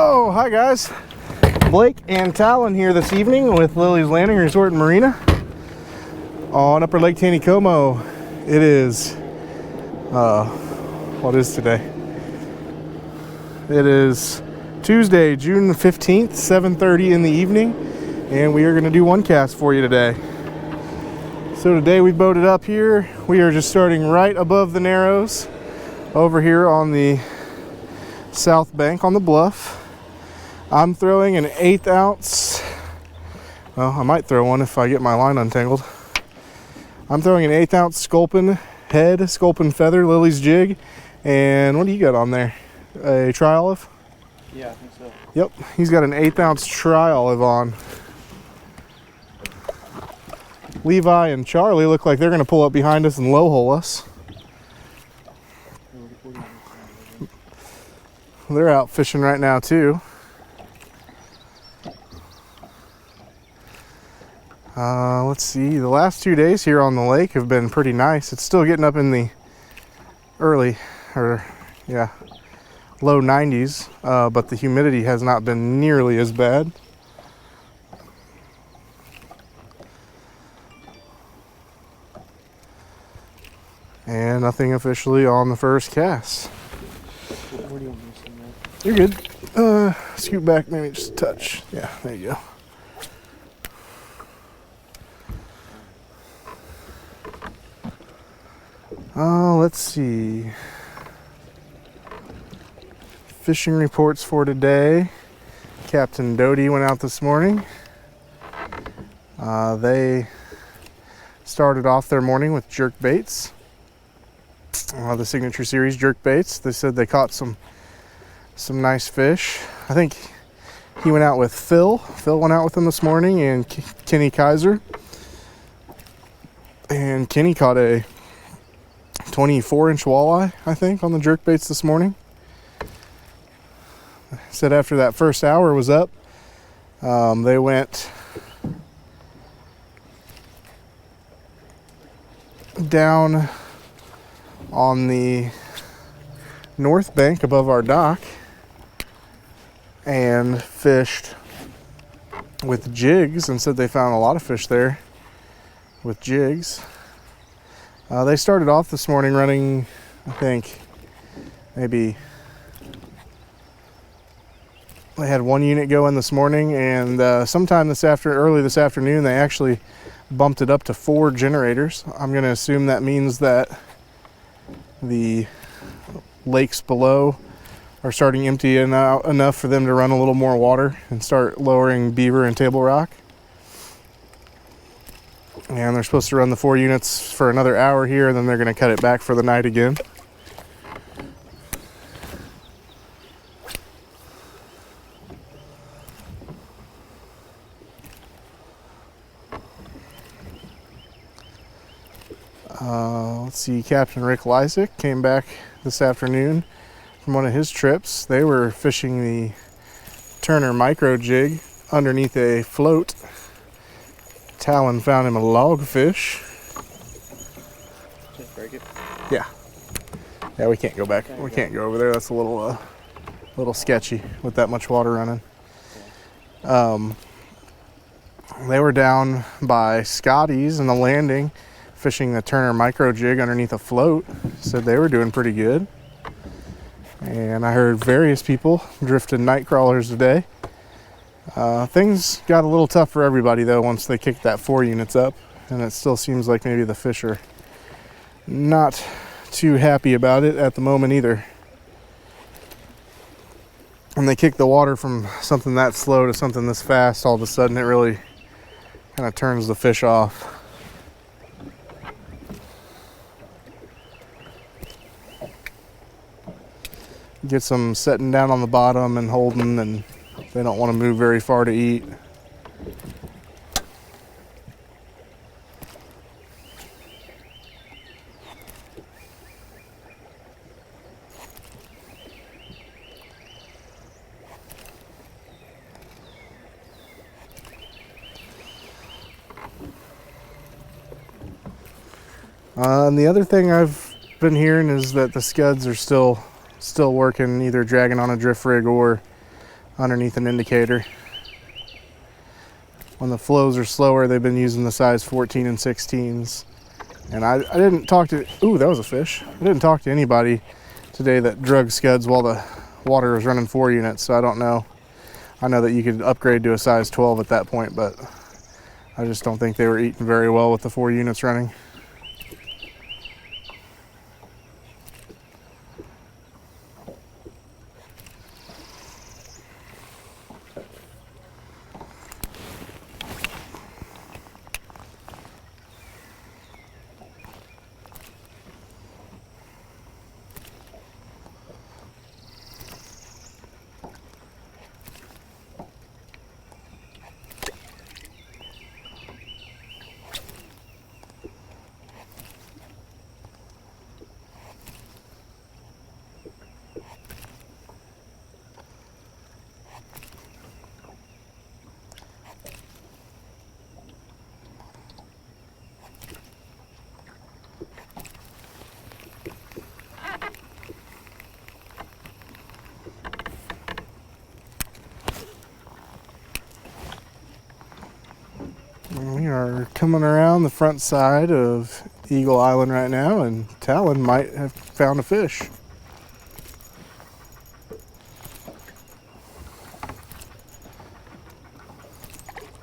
Oh, hi guys. Blake and Talon here this evening with Lilley's Landing Resort in Marina on Upper Lake Taneycomo. It is, what is today? It is Tuesday, June 15th, 7:30 in the evening, and we are going to do one cast for you today. So today we boated up here. We are just starting right above the Narrows over here on the south bank on the bluff. I'm throwing an 1/8 ounce. Well, I might throw one if I get my line untangled. I'm throwing an 1/8 ounce Sculpin head, Sculpin feather, Lilley's jig. And what do you got on there? A tri-olive? Yeah, I think so. Yep, he's got an 1/8 ounce tri-olive on. Levi and Charlie look like they're going to pull up behind us and low hole us. They're out fishing right now too. Let's see, the last 2 days here on the lake have been pretty nice. It's still getting up in the low 90s, but the humidity has not been nearly as bad. And nothing officially on the first cast. Where do you want me to send that? You're good. Scoot back maybe just a touch. Yeah, there you go. Let's see. Fishing reports for today. Captain Doty went out this morning. They started off their morning with jerk baits. The Signature Series jerk baits. They said they caught some nice fish. I think he went out with Phil. Phil went out with him this morning, and Kenny Kaiser. And Kenny caught a 24-inch walleye, I think, on the jerk baits this morning. Said after that first hour was up, they went down on the north bank above our dock and fished with jigs, and said they found a lot of fish there with jigs. They started off this morning running, I think, maybe they had one unit going this morning, and sometime early this afternoon, they actually bumped it up to 4 generators. I'm going to assume that means that the lakes below are starting empty enough for them to run a little more water and start lowering beaver and table rock. And they're supposed to run the 4 units for another hour here, and then they're going to cut it back for the night again. Let's see, Captain Rick Lysick came back this afternoon from one of his trips. They were fishing the Turner micro jig underneath a float. Talon found him a logfish. Just break it? Yeah. Yeah, we can't go back. We can't go over there. That's a little sketchy with that much water running. They were down by Scotty's in the landing fishing the Turner micro jig underneath a float. Said they were doing pretty good. And I heard various people drifting night crawlers today. Things got a little tough for everybody though once they kicked that 4 units up, and it still seems like maybe the fish are not too happy about it at the moment either. When they kick the water from something that slow to something this fast, all of a sudden it really kind of turns the fish off. Gets them setting down on the bottom and holding, and they don't want to move very far to eat. And the other thing I've been hearing is that the scuds are still working, either dragging on a drift rig or underneath an indicator. When the flows are slower, they've been using the size 14 and 16s. And I didn't talk to, ooh, that was a fish. I didn't talk to anybody today that drug scuds while the water was running 4 units, so I don't know. I know that you could upgrade to a size 12 at that point, but I just don't think they were eating very well with the 4 units running. We are coming around the front side of Eagle Island right now, and Talon might have found a fish.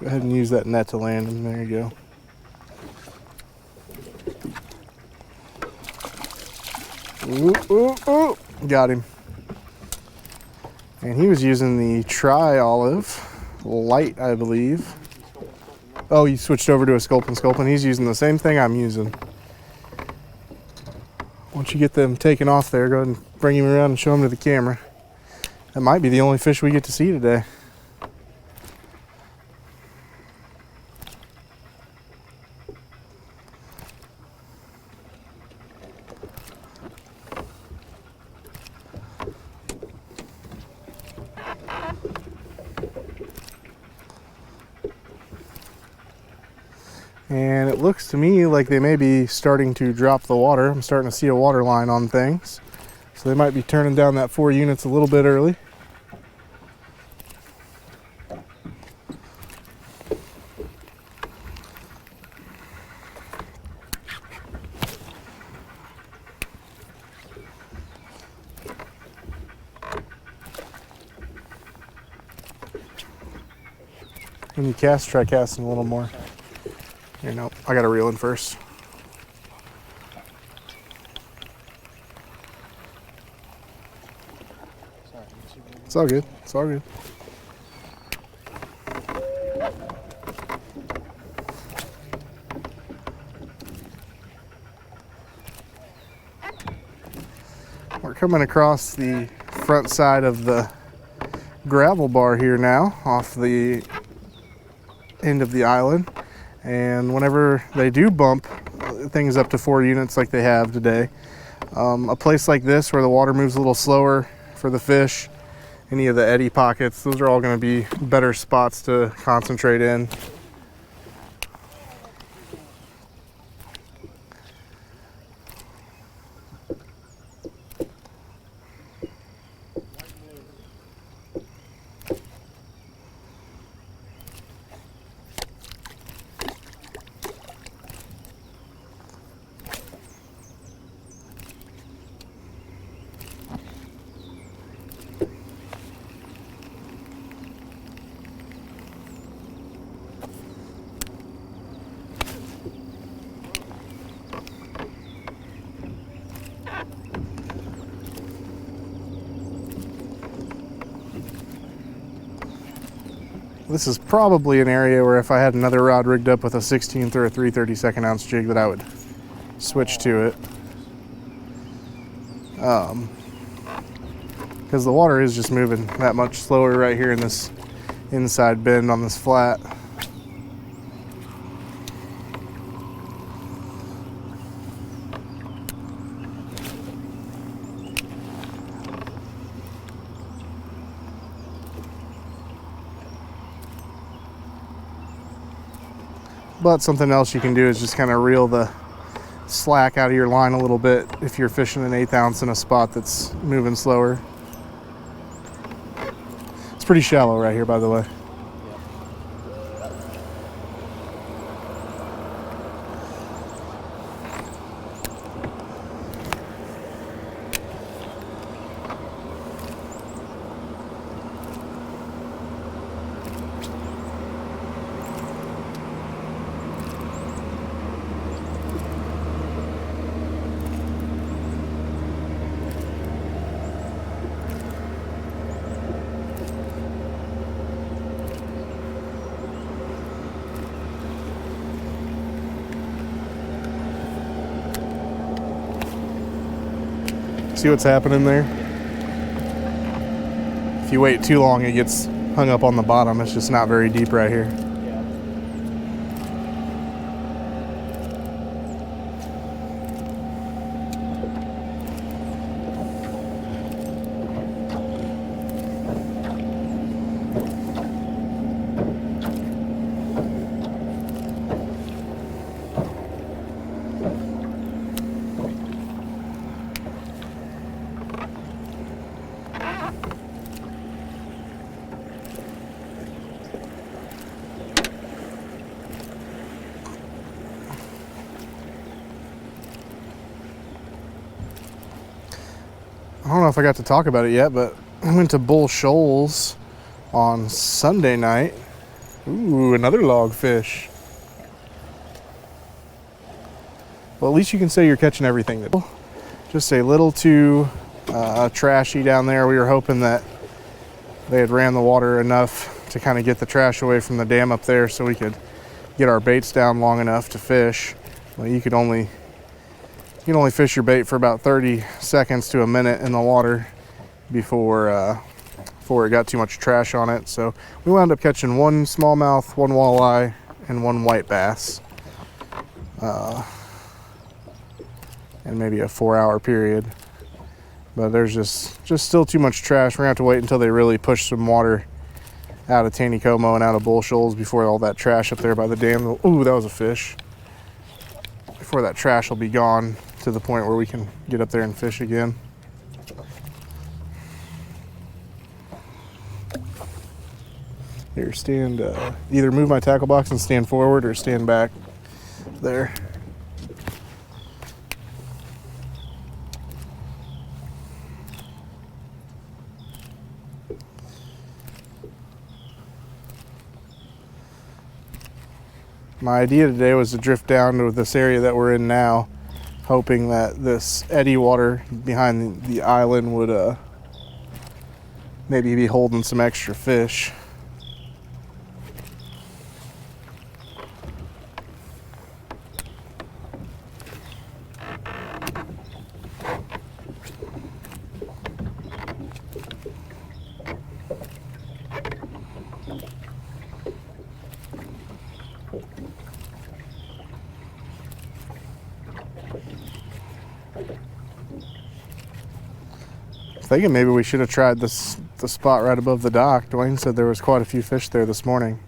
Go ahead and use that net to land him. There you go. Ooh, ooh, ooh. Got him. And he was using the Tri-Olive light, I believe. Oh, he switched over to a Sculpin. He's using the same thing I'm using. Once you get them taken off there, go ahead and bring him around and show him to the camera. That might be the only fish we get to see today. And it looks to me like they may be starting to drop the water. I'm starting to see a water line on things. So they might be turning down that 4 units a little bit early. When you cast, try casting a little more. Here, no, I gotta reel in first. It's all good. It's all good. We're coming across the front side of the gravel bar here now, off the end of the island. And whenever they do bump things up to 4 units like they have today, a place like this where the water moves a little slower for the fish, any of the eddy pockets, those are all going to be better spots to concentrate in. This is probably an area where if I had another rod rigged up with a 16th or a 3/32 ounce jig that I would switch to it. Because the water is just moving that much slower right here in this inside bend on this flat. But something else you can do is just kind of reel the slack out of your line a little bit if you're fishing an 1/8 ounce in a spot that's moving slower. It's pretty shallow right here, by the way. See what's happening there? If you wait too long, it gets hung up on the bottom. It's just not very deep right here. I don't know if I got to talk about it yet, but I went to Bull Shoals on Sunday night. Ooh, another logfish. Well, at least you can say you're catching everything. Just a little too trashy down there. We were hoping that they had ran the water enough to kind of get the trash away from the dam up there so we could get our baits down long enough to fish. Well, you can only fish your bait for about 30 seconds to a minute in the water before it got too much trash on it. So we wound up catching one smallmouth, one walleye, and one white bass. And maybe a 4-hour period. But there's just still too much trash. We're gonna have to wait until they really push some water out of Taneycomo and out of Bull Shoals before all that trash up there by the dam. Ooh, that was a fish. Before that trash will be gone to the point where we can get up there and fish again. Here, stand, either move my tackle box and stand forward or stand back there. My idea today was to drift down to this area that we're in now, hoping that this eddy water behind the island would maybe be holding some extra fish. Thinking maybe we should have tried the spot right above the dock. Duane said there was quite a few fish there this morning.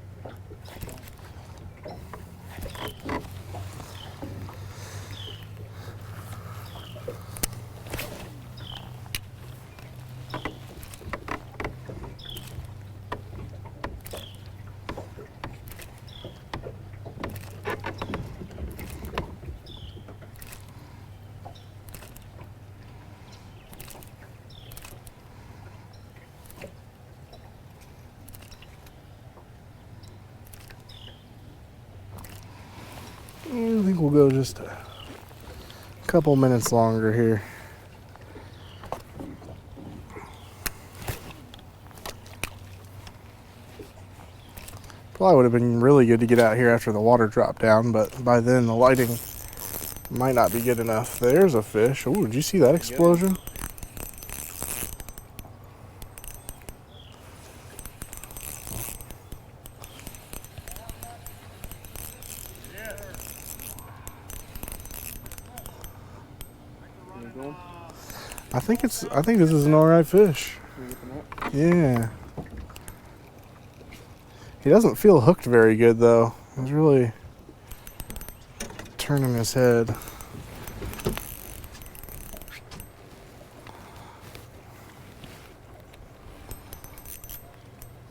I think we'll go just a couple minutes longer here. Probably would have been really good to get out here after the water dropped down, but by then the lighting might not be good enough. There's a fish. Oh, did you see that explosion? I think this is an alright fish. Yeah. He doesn't feel hooked very good though. He's really turning his head.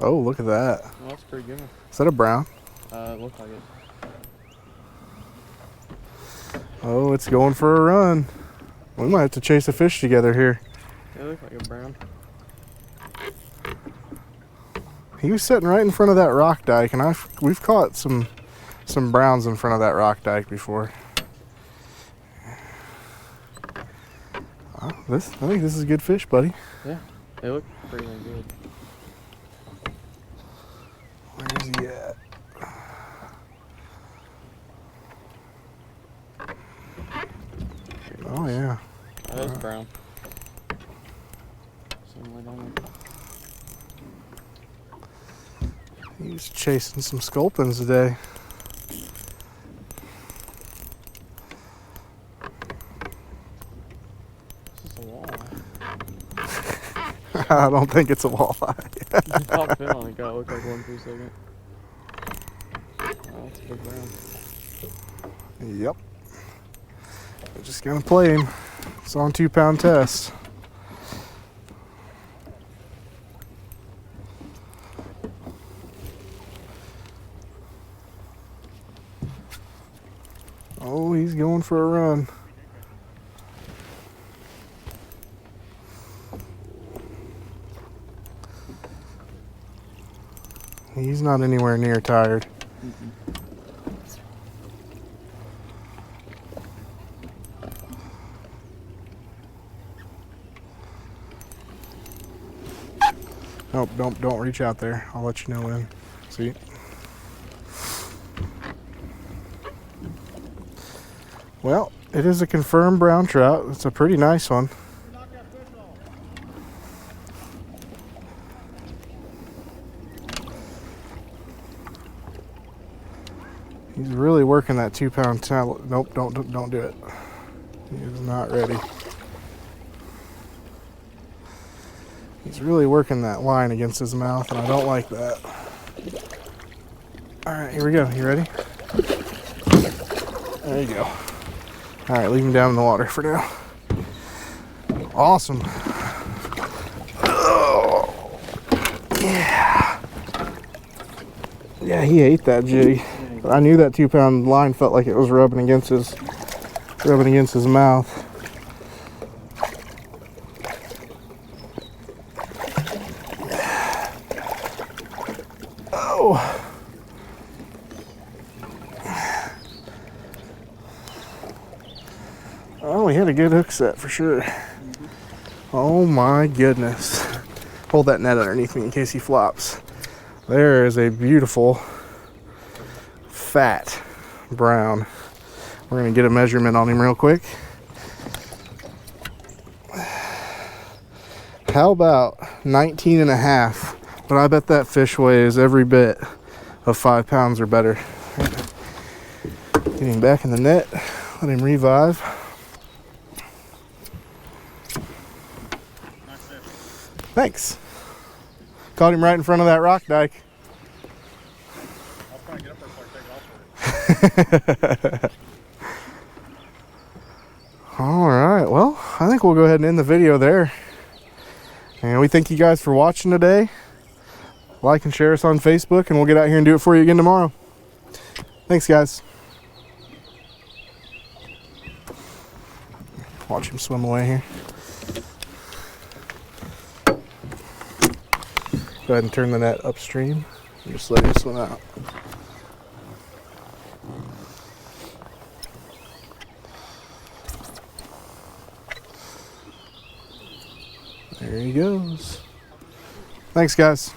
Oh, look at that. Oh, that's a pretty good one. Is that a brown? It looked like it. Oh, it's going for a run. We might have to chase a fish together here. It looked like a brown. He was sitting right in front of that rock dike, and we've caught some browns in front of that rock dike before. I think this is a good fish, buddy. Yeah, they look pretty good. Where's he at? Oh yeah. Oh, that's brown. Some light on it. He's chasing some sculpins today. This is a walleye. I don't think it's a walleye. You popped in on it, got looked like one for a second. Oh, that's a big brown. Yep. We're just gonna play him. It's on 2-pound test. Oh, he's going for a run. He's not anywhere near tired. Nope, don't reach out there. I'll let you know when. See? Well, it is a confirmed brown trout. It's a pretty nice one. He's really working that 2-pound tackle. Nope, don't do it. He is not ready. He's really working that line against his mouth, and I don't like that. All right, here we go. You ready? There you go. All right, leave him down in the water for now. Awesome. Oh, yeah. Yeah, he ate that jig. I knew that 2-pound line felt like it was rubbing against his mouth. Oh, we had a good hook set for sure. Oh my goodness. Hold that net underneath me in case he flops. There is a beautiful fat brown. We're gonna get a measurement on him real quick. How about 19 and a half? But I bet that fish weighs every bit of 5 pounds or better. Get him back in the net, let him revive. Thanks. Caught him right in front of that rock dike. I'll probably get up there before I take it off. All right, well, I think we'll go ahead and end the video there. And we thank you guys for watching today. Like and share us on Facebook, and we'll get out here and do it for you again tomorrow. Thanks, guys. Watch him swim away here. Go ahead and turn the net upstream and just let him swim out. There he goes. Thanks, guys.